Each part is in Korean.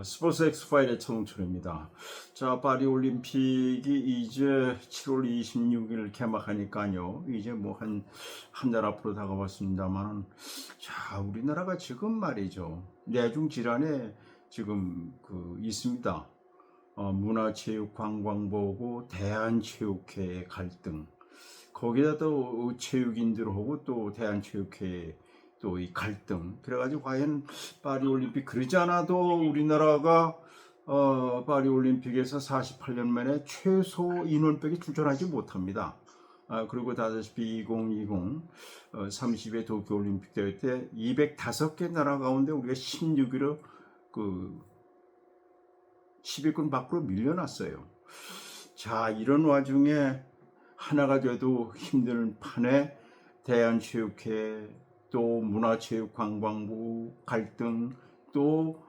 스포츠 엑스파일의 천홍철입니다. 자, 파리 올림픽이 이제 7월 26일 개막하니까요. 이제 뭐 한 달 앞으로 다가왔습니다만, 자, 우리나라가 지금 말이죠. 내중 질환에 지금 있습니다. 문화체육관광부하고 대한체육회 갈등. 거기다 또 체육인들하고 또 대한체육회 또 이 갈등. 그래가지고 과연 파리 올림픽 그러지 않아도 우리나라가 파리 올림픽에서 48년 만에 최소 인원백에 출전하지 못합니다. 그리고 다시피 2020 30회 도쿄 올림픽 대회 때 205개 나라 가운데 우리가 16위로 10위권 밖으로 밀려났어요. 자, 이런 와중에 하나가 돼도 힘든 판에 대한체육회 또 문화체육관광부 갈등 또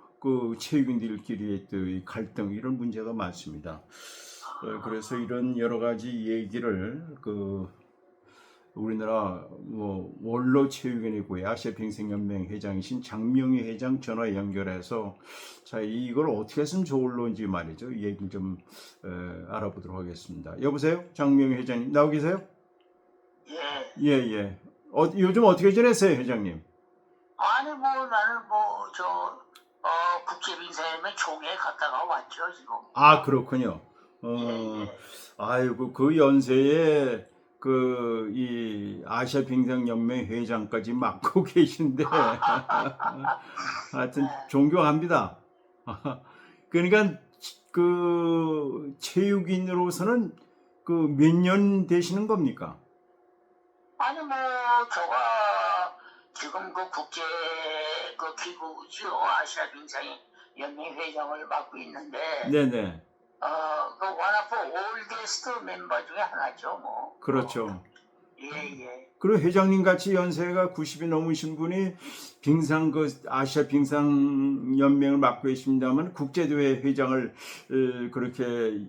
체육인들끼리의 또 갈등 이런 문제가 많습니다. 그래서 이런 여러 가지 얘기를 우리나라 원로 체육인이고 아시아 빙상연맹 회장이신 장명희 회장 전화 연결해서 자 이걸 어떻게 했으면 좋을런지 말이죠. 이 얘기 좀 알아보도록 하겠습니다. 여보세요, 장명희 회장님 나오 계세요? 예. 예. 요즘 어떻게 지내세요, 회장님? 아니 나는 국제빙상연맹 총회 갔다가 왔죠 지금. 아, 그렇군요. 예. 아이고 그 연세에 이 아시아 빙상 연맹 회장까지 맡고 계신데 하여튼 존경합니다. 그러니까 체육인으로서는 몇 년 되시는 겁니까? 아니 저가 지금 국제 기구죠 아시아 빙상연맹 회장을 맡고 있는데. 네네. 원아프 올게스트 멤버 중에 하나죠 뭐. 그렇죠. 예. 그리고 회장님 같이 연세가 90이 넘으신 분이 아시아 빙상 연맹을 맡고 계십니다만 국제대회 회장을 그렇게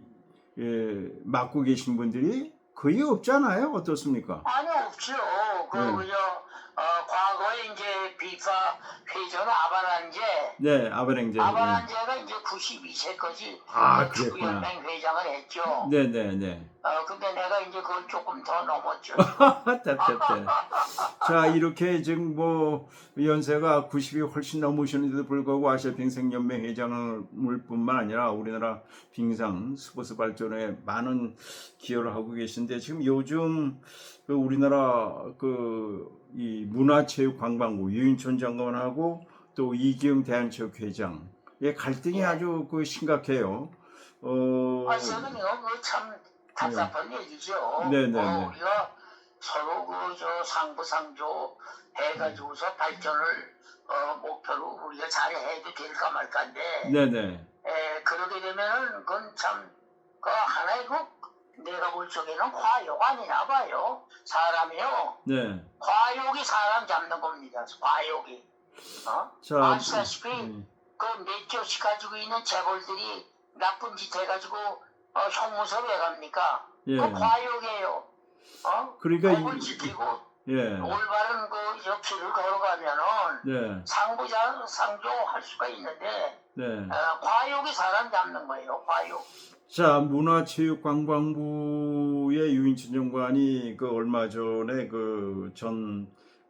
맡고 계신 분들이 거의 없잖아요. 어떻습니까? 아니 없죠. 과거에 이제 비파 회전 아바란제. 네, 아베랭제. 아바란제가 이제 92세까지 그랬구나. 축구연맹 회장을 했죠. 네네네. 근데 내가 이제 그걸 조금 더 넘었죠. 자, 이렇게 지금 연세가 90이 훨씬 넘으셨는데도 불구하고 아시아 빙상연맹 회장을 뿐만 아니라 우리나라 빙상 스포츠 발전에 많은 기여를 하고 계신데 지금 요즘 우리나라 이 문화체육관광부 유인촌 장관하고 또 이기영 대한체육회장의 갈등이 아주 심각해요. 저는요, 참 답답한 얘기죠. 네네네. 우리가 서로 상부상조 해가지고서 발전을 목표로 우리가 잘해도 될까 말까인데. 네네. 그러게 되면은 그건 참 하나의 내가 볼 적에는 과욕 아니나 봐요. 사람이요. 네. 과욕이 사람 잡는 겁니다. 과욕이. 자, 아시다시피 몇 조씩 가지고 있는 재벌들이 나쁜 짓 해가지고 형무소 왜 갑니까? 예. 그 과욕이에요. 그러니까 법을 지키고 예. 올바른 길을 걸어가면은 네. 상조할 수가 있는데. 네. 과욕이 사람 잡는 거예요. 과욕. 자, 문화체육관광부의 유인춘 장관이 얼마 전에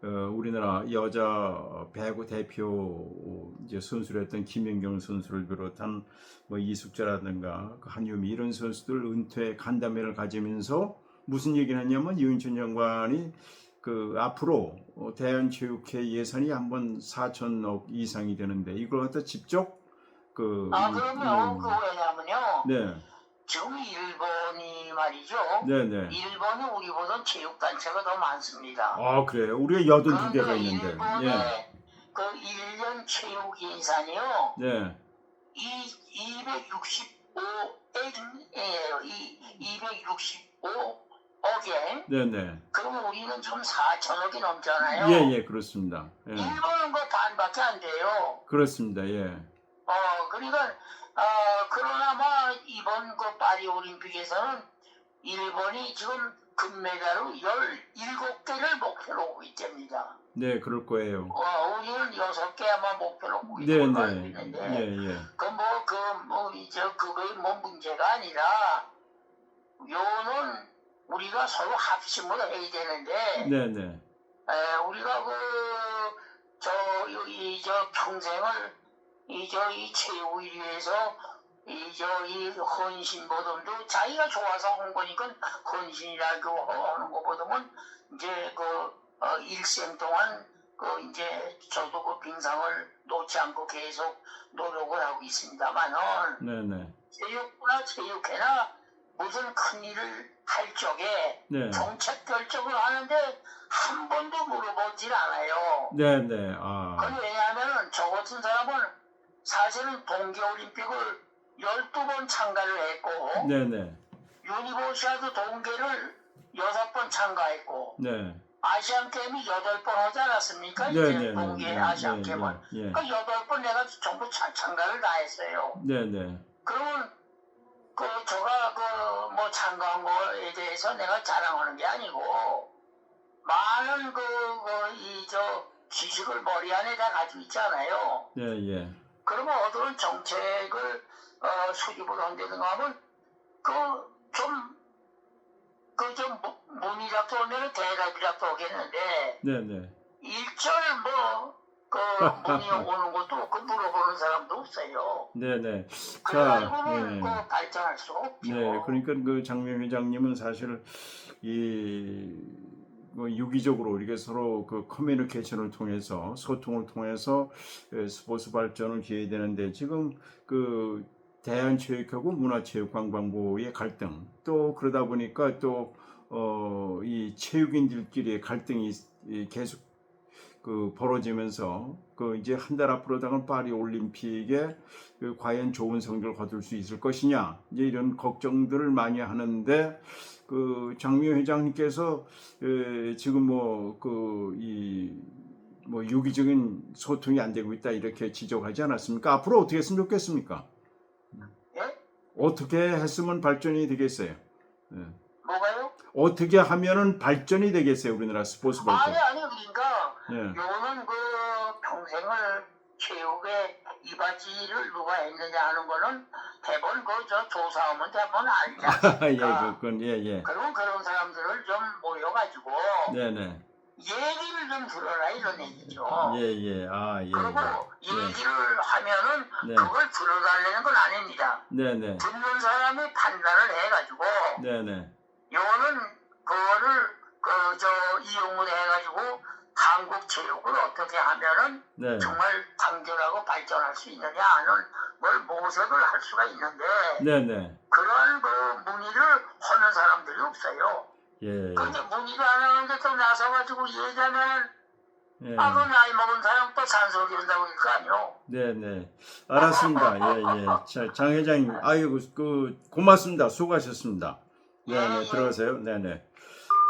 우리나라 여자 배구 대표 이제 선수를 했던 김연경 선수를 비롯한 이숙자라든가 한유미 이런 선수들 은퇴 간담회를 가지면서 무슨 얘기를 했냐면 유인춘 장관이 앞으로 대한체육회 예산이 한번 4천억 이상이 되는데 이걸 갖다 직접 그럼요. 왜냐면요. 네. 지금 일본이 말이죠. 네네. 일본이 우리보다 체육단체가 더 많습니다. 그래요? 우리가 82개가 있는데. 일본의 1년 체육 예산이요. 네. 265억에. 네네. 그러면 우리는 지금 4천억이 넘잖아요. 예, 그렇습니다. 예. 일본은 반밖에 안 돼요. 그렇습니다. 예. 그러니까 그러나 이번 파리 올림픽에서는 일본이 지금 금메달을 17개를 목표로 하고 있답니다. 네, 그럴 거예요. 우리는 6개 아마 목표로 하고 네, 있는 걸로 네. 알고 있는데. 예. 이제 그거의 뭐 문제가 아니라 요는 우리가 서로 합심을 해야 되는데 네네. 우리가 저 평생을 이 최후를 위해서 이 헌신보다도 자기가 좋아서 한 거니까 헌신이라고 하는 것보다는 이제 일생 동안 이제 저도 그 빙상을 놓지 않고 계속 노력을 하고 있습니다만은 네네. 체육부나 체육회나 무슨 큰 일을 할 적에 네. 정책 결정을 하는데 한 번도 물어보질 않아요. 네네. 그건 왜냐하면 저 같은 사람은 사실은 동계올림픽을 12번 참가를 했고 네네. 유니버시아드 동계를 6번 참가했고 네. 아시안게임이 8번 하지 않았습니까? 네네네. 이제 동계 네. 아시안게임은. 예. 그 8번 내가 전부 참가를 다 했어요. 네네. 그러면 제가 뭐 참가한 거에 대해서 내가 자랑하는 게 아니고 많은 지식을 머리 안에다 가지고 있잖아요. 예. 그러면 어떤 정책을 수립을 한다든가 하면 좀 문의라도 하면 대답이라도 하겠는데 네네. 일절 문의 오는 것도 없고 물어보는 사람도 없어요. 네네. 그래가지고는 예. 발전할 수가 없죠. 네, 그러니까 그 장명 회장님은 사실 뭐 유기적으로 이렇게 서로 그 커뮤니케이션을 통해서 소통을 통해서 스포츠 발전을 기해야 되는데 지금 그 대한체육하고 문화체육관광부의 갈등 또 그러다 보니까 또 이 체육인들끼리의 갈등이 계속 그 벌어지면서 그 이제 한 달 앞으로 다가올 파리 올림픽에 그 과연 좋은 성적을 거둘 수 있을 것이냐 이제 이런 걱정들을 많이 하는데 그 장미호 회장님께서 지금 뭐 유기적인 소통이 안 되고 있다 이렇게 지적하지 않았습니까? 앞으로 어떻게 했으면 좋겠습니까? 예? 어떻게 했으면 발전이 되겠어요? 뭐가요? 어떻게 하면은 발전이 되겠어요? 우리나라 스포츠 발전. 아니 그러니까 예. 요는 평생을 체육에 이바지를 누가 했느냐 하는 거는 대본 조사하면 대본 알지 않습니까? 예. 그리고 그런 사람들을 좀 모여가지고 네네. 얘기를 좀 들어라 이런 얘기죠. 예. 그리고 얘기를 하면은 네. 그걸 들어달라는 건 아닙니다. 네네. 듣는 사람이 판단을 해가지고 네네. 요거는 그거를 이용을 해가지고 한국 체육을 어떻게 하면은 네. 정말 단결하고 발전할 수 있느냐 하는 걸 모색을 할 수가 있는데 네네. 그런 문의를 하는 사람들이 없어요. 예. 근데 문의도 안 하는데 또 나서가지고 얘기하면 예. 그 나이 먹은 사람 또 잔소리 한다고 할 거 아니요. 네네. 알았습니다. 예. 자, 장 회장님, 아이고, 고맙습니다. 수고하셨습니다. 네네. 들어가세요. 네네.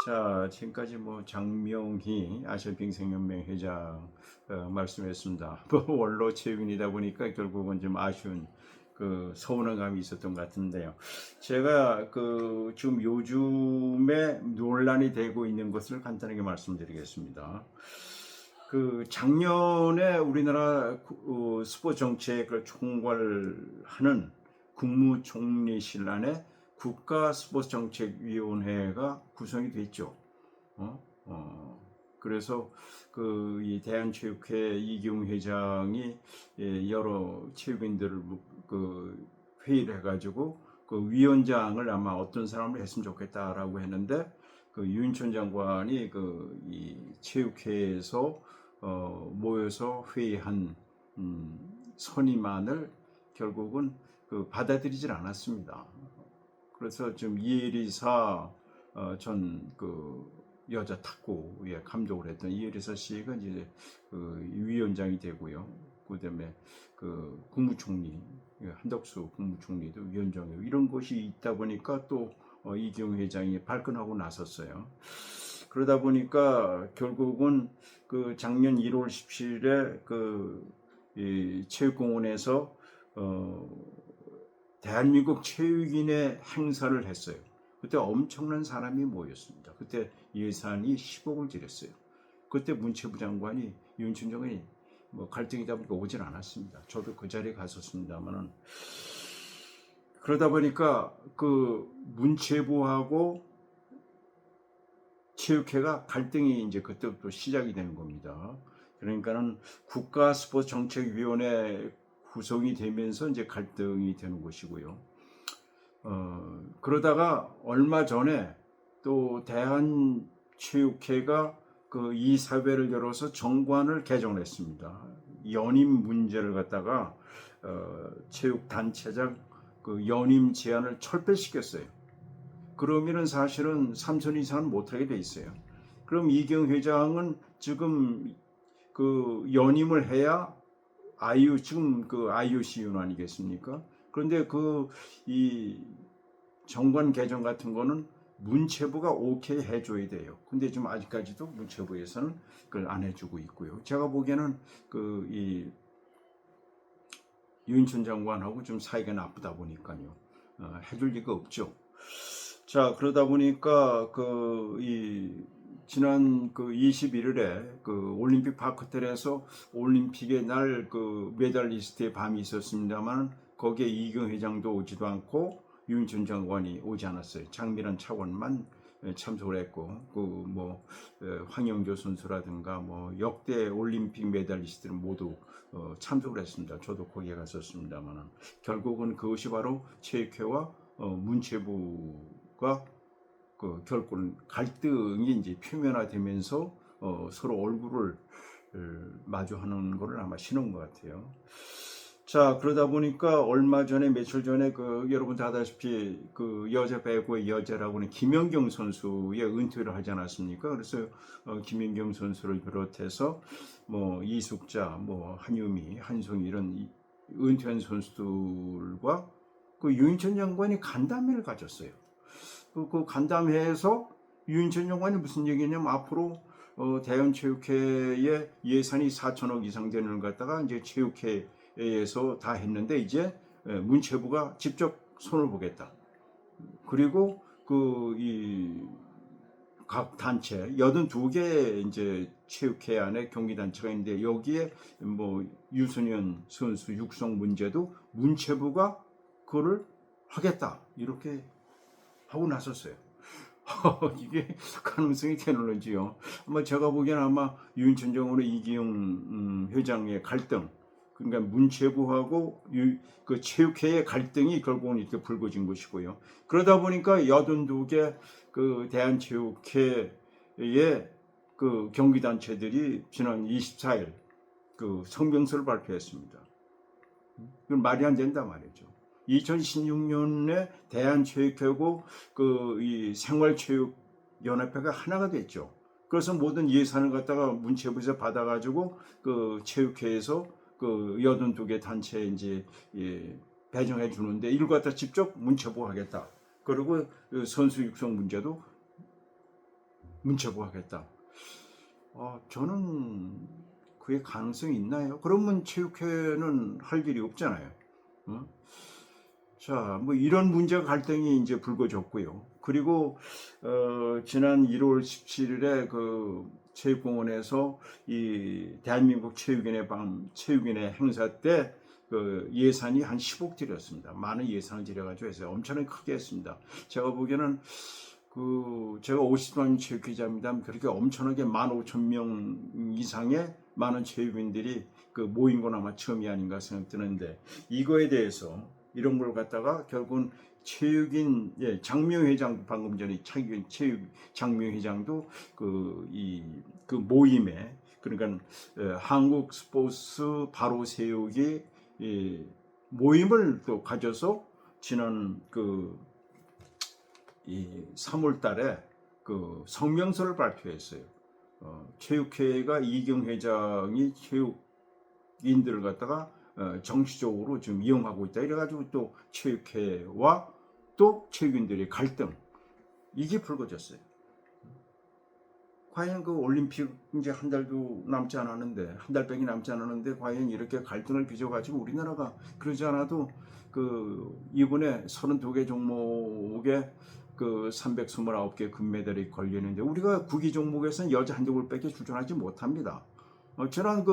자, 지금까지 뭐 장명희 아시아빙상연맹 회장 말씀했습니다. 원로 체육인이다 보니까 결국은 좀 아쉬운 서운한 감이 있었던 것 같은데요. 제가 지금 요즘에 논란이 되고 있는 것을 간단하게 말씀드리겠습니다. 작년에 우리나라 스포츠 정책을 총괄하는 국무총리실 안에 국가스포츠정책위원회가 구성이 됐죠. 그래서 이 대한체육회 이기웅 회장이 여러 체육인들을 회의를 해가지고 위원장을 아마 어떤 사람을 했으면 좋겠다라고 했는데 유인천 장관이 이 체육회에서 모여서 회의한 선임안을 결국은 받아들이질 않았습니다. 그래서 지금 이혜리사 전 여자 탁구에 감독을 했던 이혜리사 씨가 이제 위원장이 되고요. 그다음에 국무총리 한덕수 국무총리도 위원장이고 이런 것이 있다 보니까 또 이기웅 회장이 발끈하고 나섰어요. 그러다 보니까 결국은 작년 1월 17일에 이 체육공원에서 대한민국 체육인의 행사를 했어요. 그때 엄청난 사람이 모였습니다. 그때 예산이 10억을 들였어요. 그때 문체부 장관이 윤춘 장관이 갈등이다 보니까 오질 않았습니다. 저도 그 자리에 갔었습니다만은 그러다 보니까 그 문체부하고 체육회가 갈등이 이제 그때부터 시작이 되는 겁니다. 그러니까는 국가스포츠정책위원회 구성이 되면서 이제 갈등이 되는 것이고요. 그러다가 얼마 전에 또 대한체육회가 그 이사회를 열어서 정관을 개정했습니다. 연임 문제를 갖다가 체육단체장 그 연임 제한을 철폐시켰어요. 그러면은 사실은 3선 이상은 못하게 돼 있어요. 그럼 이경 회장은 지금 그 연임을 해야 지금 그 IOC윤 아니겠습니까? 그런데 그 이 정관 개정 같은 거는 문체부가 오케이 해줘야 돼요. 근데 지금 아직까지도 문체부에서는 그걸 안 해주고 있고요. 제가 보기에는 그 이 유인천 장관하고 좀 사이가 나쁘다 보니까요. 해줄 리가 없죠. 자, 그러다 보니까 지난 그 21일에 그 올림픽 파크텔에서 올림픽의 날 그 메달리스트의 밤이 있었습니다만 거기에 이경 회장도 오지도 않고 유인천 장관이 오지 않았어요. 장미란 차관만 참석을 했고 그 뭐 황영조 선수라든가 뭐 역대 올림픽 메달리스트들은 모두 참석을 했습니다. 저도 거기에 갔었습니다만 결국은 그것이 바로 체육회와 문체부가 그 결국은 갈등이 이제 표면화되면서 서로 얼굴을 마주하는 것을 아마 신은 것 같아요. 자, 그러다 보니까 얼마 전에 며칠 전에 그 여러분 다 아다시피 그 여자 배구의 여자라고 하는 김연경 선수의 은퇴를 하지 않았습니까? 그래서 김연경 선수를 비롯해서 뭐 이숙자, 뭐 한유미, 한송이 이런 은퇴한 선수들과 그 유인천 장관이 간담회를 가졌어요. 그 간담회에서 유인천 장관이 무슨 얘기냐면 앞으로 대한체육회의 예산이 4천억 이상 되는 걸 갖다가 이제 체육회에서 다 했는데 이제 문체부가 직접 손을 보겠다. 그리고 그 각 단체 82개 이제 체육회 안에 경기 단체가 있는데 여기에 뭐 유소년 선수 육성 문제도 문체부가 그거를 하겠다 이렇게 하고 나섰어요. 이게 가능성이 되는지요? 아마 제가 보기에는 아마 유인천 장관의 이기용 회장의 갈등, 그러니까 문체부하고 그 체육회의 갈등이 결국은 이렇게 불거진 것이고요. 그러다 보니까 82개 그 대한체육회의 그 경기단체들이 지난 24일 그 성명서를 발표했습니다. 이건 말이 안 된다 말이죠. 2016년에 대한체육회고 이 생활체육연합회가 하나가 됐죠. 그래서 모든 예산을 갖다가 문체부에서 받아가지고 그 체육회에서 그 82개 단체에 이제 배정해 주는데 이걸 갖다 직접 문체부 하겠다. 그리고 선수 육성 문제도 문체부 하겠다. 저는 그게 가능성이 있나요? 그러면 체육회는 할 일이 없잖아요. 자, 뭐 이런 문제 갈등이 이제 불거졌고요. 그리고 지난 1월 17일에 그 체육공원에서 이 대한민국 체육인의 행사 때 그 예산이 한 10억 들였습니다. 많은 예산을 들여가지고 해서 엄청나게 크게 했습니다. 제가 보기에는 제가 50만 체육기자입니다. 그렇게 엄청나게 15,000명 이상의 많은 체육인들이 그 모인 건 아마 처음이 아닌가 생각드는데 이거에 대해서 이런 걸 갖다가 결국은 체육인 장명회장 방금 전에 체육 장명회장도 그 모임에 그러니까 한국 스포츠 바로 세우기 모임을 또 가져서 지난 이 3월 달에 그 성명서를 발표했어요. 체육회가 이경 회장이 체육인들을 갖다가 정치적으로 지금 이용하고 있다. 이래가지고 또 체육회와 또 체육인들의 갈등 이게 불거졌어요. 과연 그 올림픽 이제 한 달도 남지 않았는데 한 달밖에 남지 않았는데 과연 이렇게 갈등을 빚어가지고 우리나라가 그러지 않아도 이번에 32개 종목에 그 329개 금메달이 걸리는데 우리가 구기 종목에서는 여자 한두골밖에 출전하지 못합니다. 지난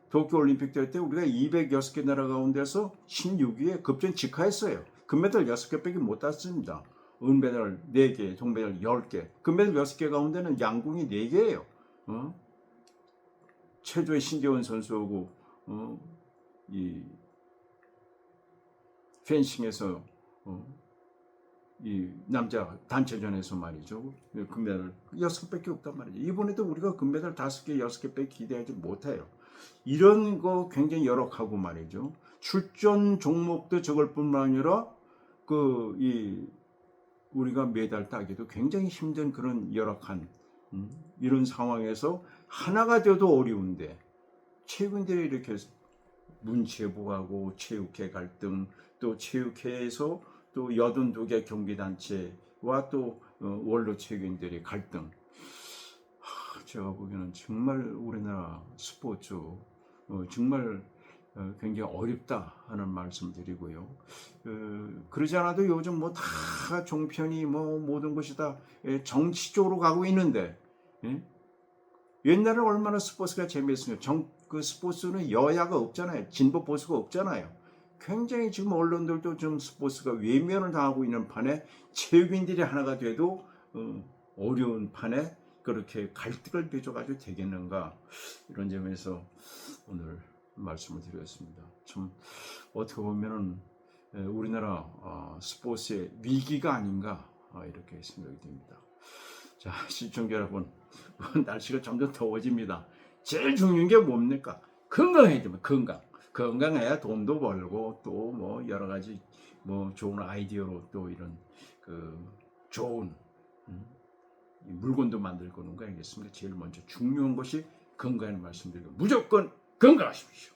도쿄올림픽 때 우리가 206개 나라 가운데서 16위에 급전 직하했어요. 금메달 6개밖에 못 땄습니다. 은메달 4개, 동메달 10개. 금메달 6개 가운데는 양궁이 4개예요. 최조의 신재원 선수하고 이 펜싱에서 이 남자 단체전에서 말이죠. 금메달 6개밖에 없단 말이죠. 이번에도 우리가 금메달 5개, 6개밖에 기대하지 못해요. 이런 거 굉장히 열악하고 말이죠. 출전 종목도 적을 뿐만 아니라 우리가 메달 따기도 굉장히 힘든 그런 열악한 이런 상황에서 하나가 돼도 어려운데 체육인들이 이렇게 문체부하고 체육회 갈등, 또 체육회에서 또 82개 경기단체와 또 원로 체육인들의 갈등. 제가 보기에는 정말 우리나라 스포츠 정말 굉장히 어렵다 하는 말씀 드리고요. 그러지 않아도 요즘 뭐 다 종편이 뭐 모든 것이 다 정치 쪽으로 가고 있는데, 옛날에 얼마나 스포츠가 재미있었어요. 그 스포츠는 여야가 없잖아요. 진보 보수가 없잖아요. 굉장히 지금 언론들도 좀 스포츠가 외면을 당하고 있는 판에 체육인들이 하나가 돼도 어려운 판에 그렇게 갈등을 빚어가지고 되겠는가, 이런 점에서 오늘 말씀을 드렸습니다. 참 어떻게 보면은 우리나라 스포츠의 위기가 아닌가 이렇게 생각이 듭니다. 자, 시청자 여러분, 날씨가 점점 더워집니다. 제일 중요한 게 뭡니까? 건강해야 됩니다. 건강해야 돈도 벌고 또 뭐 여러 가지 뭐 좋은 아이디어로 또 이런 좋은 물건도 만들고 그런 거 알겠습니까? 제일 먼저 중요한 것이 건강을 말씀드리고 무조건 건강하십시오.